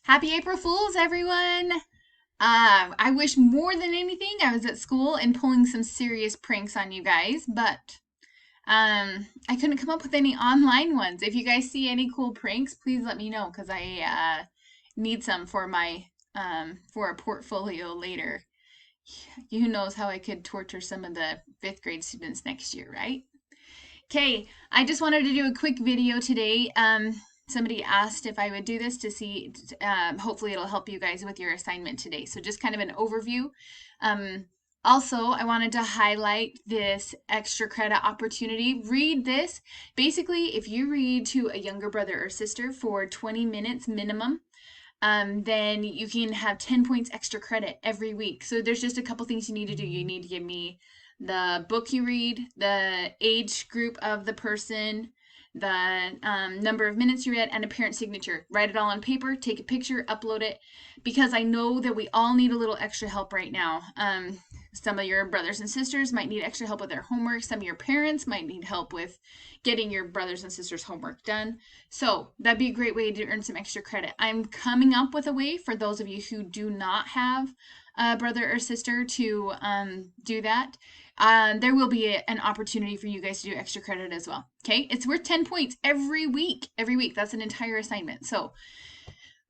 Happy April Fools, everyone! I wish more than anything I was at school and pulling some serious pranks on you guys, but I couldn't come up with any online ones. If you guys see any cool pranks, please let me know because I need some for my for a portfolio later. Who knows how I could torture some of the fifth grade students next year, right? Okay, I just wanted to do a quick video today. Somebody asked if I would do this to see, hopefully it'll help you guys with your assignment today. So just kind of an overview. Also, I wanted to highlight this extra credit opportunity. Read this. Basically, if you read to a younger brother or sister for 20 minutes minimum, then you can have 10 points extra credit every week. So there's just a couple things you need to do. You need to give me the book you read, the age group of the person, the number of minutes you read, and a parent signature. Write it all on paper, take a picture, upload it, because I know that we all need a little extra help right now. Some of your brothers and sisters might need extra help with their homework. Some of your parents might need help with getting your brothers and sisters' homework done. So that'd be a great way to earn some extra credit. I'm coming up with a way for those of you who do not have a brother or sister to do that. There will be an opportunity for you guys to do extra credit as well. Okay, it's worth 10 points every week. Every week, that's an entire assignment. So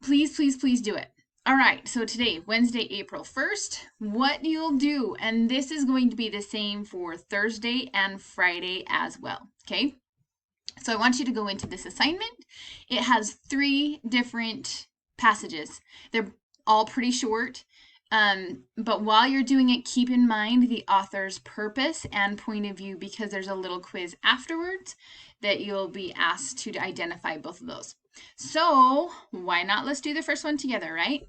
please, please, please do it. All right, so today, Wednesday, April 1st, what you'll do, and this is going to be the same for Thursday and Friday as well. Okay, so I want you to go into this assignment. It has 3 different passages. They're all pretty short. But while you're doing it, keep in mind the author's purpose and point of view because there's a little quiz afterwards that you'll be asked to identify both of those. So why not? Let's do the first one together, right?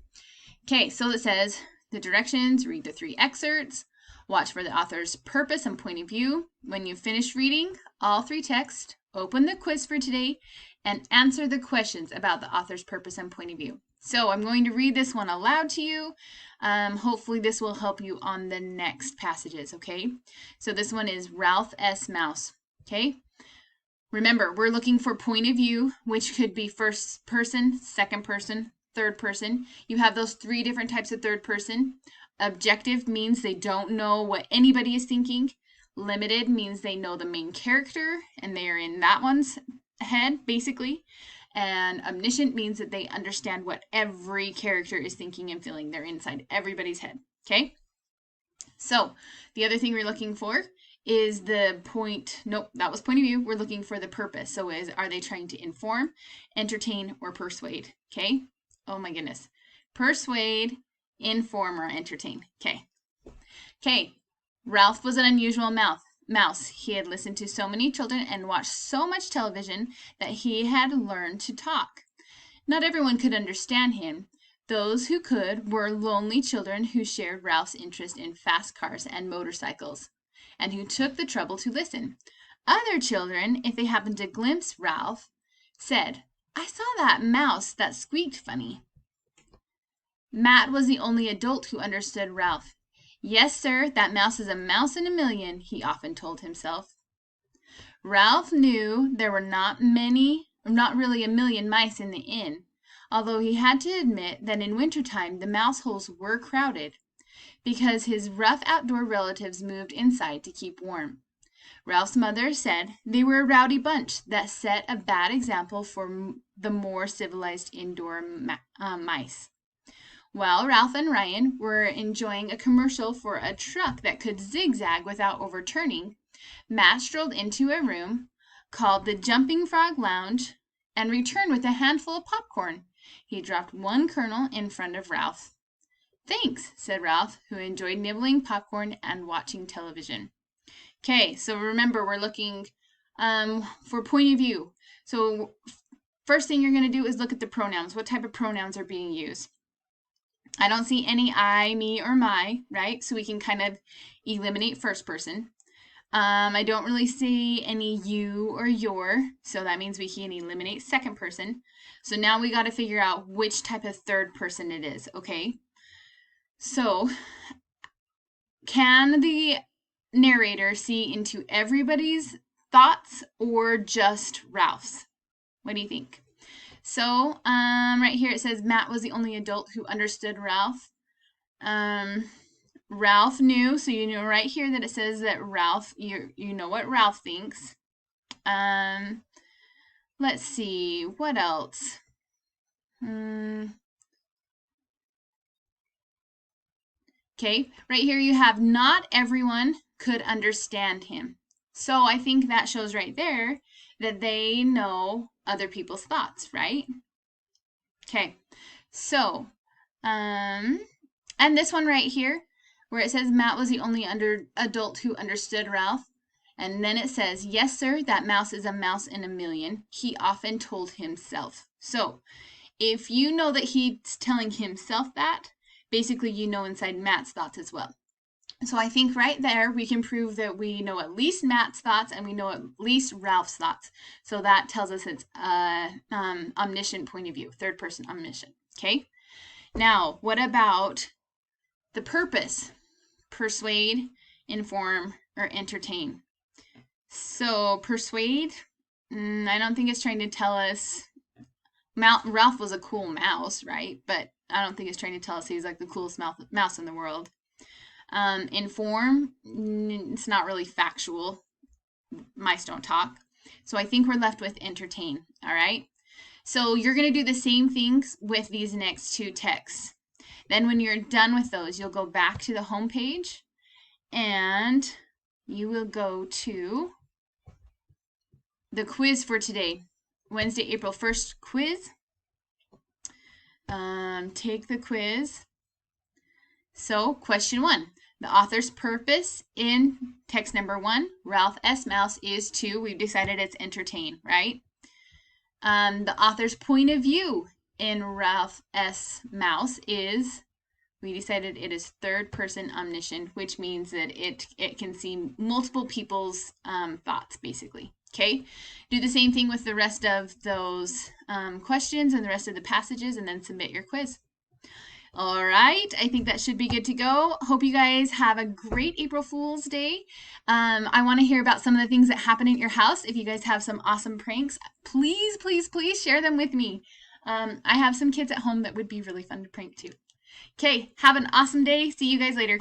Okay, so it says the directions, read the 3 excerpts, watch for the author's purpose and point of view. When you finish reading all 3 texts, open the quiz for today and answer the questions about the author's purpose and point of view. So I'm going to read this one aloud to you. Hopefully this will help you on the next passages, okay? So this one is Ralph S. Mouse, okay? Remember, we're looking for point of view, which could be first person, second person, third person. You have those 3 different types of third person. Objective means they don't know what anybody is thinking. Limited means they know the main character and they are in that one's head, basically. And omniscient means that they understand what every character is thinking and feeling. They're inside everybody's head. Okay? So the other thing we're looking for is the point. Nope, that was point of view. We're looking for the purpose. So are they trying to inform, entertain, or persuade? Okay? Oh my goodness. Persuade, inform, or entertain. Okay. Okay. Ralph was an unusual mouse. He had listened to so many children and watched so much television that he had learned to talk. Not everyone could understand him. Those who could were lonely children who shared Ralph's interest in fast cars and motorcycles, and who took the trouble to listen. Other children, if they happened to glimpse Ralph, said, "I saw that mouse that squeaked funny." Matt was the only adult who understood Ralph. "Yes, sir, that mouse is a mouse in a million," he often told himself. Ralph knew there were not really a million mice in the inn, although he had to admit that in wintertime the mouse holes were crowded, because his rough outdoor relatives moved inside to keep warm. Ralph's mother said they were a rowdy bunch that set a bad example for the more civilized indoor mice. While Ralph and Ryan were enjoying a commercial for a truck that could zigzag without overturning, Matt strolled into a room called the Jumping Frog Lounge and returned with a handful of popcorn. He dropped 1 kernel in front of Ralph. "Thanks," said Ralph, who enjoyed nibbling popcorn and watching television. Okay, so remember we're looking for point of view. So first thing you're going to do is look at the pronouns. What type of pronouns are being used? I don't see any I, me, or my, right? So we can kind of eliminate first person. I don't really see any you or your, so that means we can eliminate second person. So now we got to figure out which type of third person it is, okay? So can the narrator see into everybody's thoughts or just Ralph's? What do you think? So, right here it says Matt was the only adult who understood Ralph. Ralph knew, so you know right here that it says that Ralph, you know what Ralph thinks. Let's see, what else? Okay, right here you have not everyone could understand him. So I think that shows right there that they know other people's thoughts, right? Okay, so, and this one right here, where it says Matt was the only adult who understood Ralph. And then it says, yes, sir, that mouse is a mouse in a million. He often told himself. So if you know that he's telling himself that, basically you know inside Matt's thoughts as well. So I think right there we can prove that we know at least Matt's thoughts and we know at least Ralph's thoughts. So that tells us it's omniscient point of view, third person omniscient. Okay. Now, what about the purpose? Persuade, inform, or entertain. So persuade, I don't think it's trying to tell us. Ralph was a cool mouse, right? But I don't think it's trying to tell us he's like the coolest mouse in the world. Inform, it's not really factual. Mice don't talk. So I think we're left with entertain, all right? So you're going to do the same things with these next two texts. Then when you're done with those, you'll go back to the home page and you will go to the quiz for today. Wednesday, April 1st quiz. Take the quiz. So question 1. The author's purpose in text number 1, Ralph S. Mouse, is to, we've decided it's entertain, right? The author's point of view in Ralph S. Mouse is, we decided it is third person omniscient, which means that it can see multiple people's thoughts, basically. Okay, do the same thing with the rest of those questions and the rest of the passages, and then submit your quiz. All right, I think that should be good to go. Hope you guys have a great April Fool's Day. I want to hear about some of the things that happen at your house. If you guys have some awesome pranks, please, please, please share them with me. I have some kids at home that would be really fun to prank too. Okay, have an awesome day. See you guys later.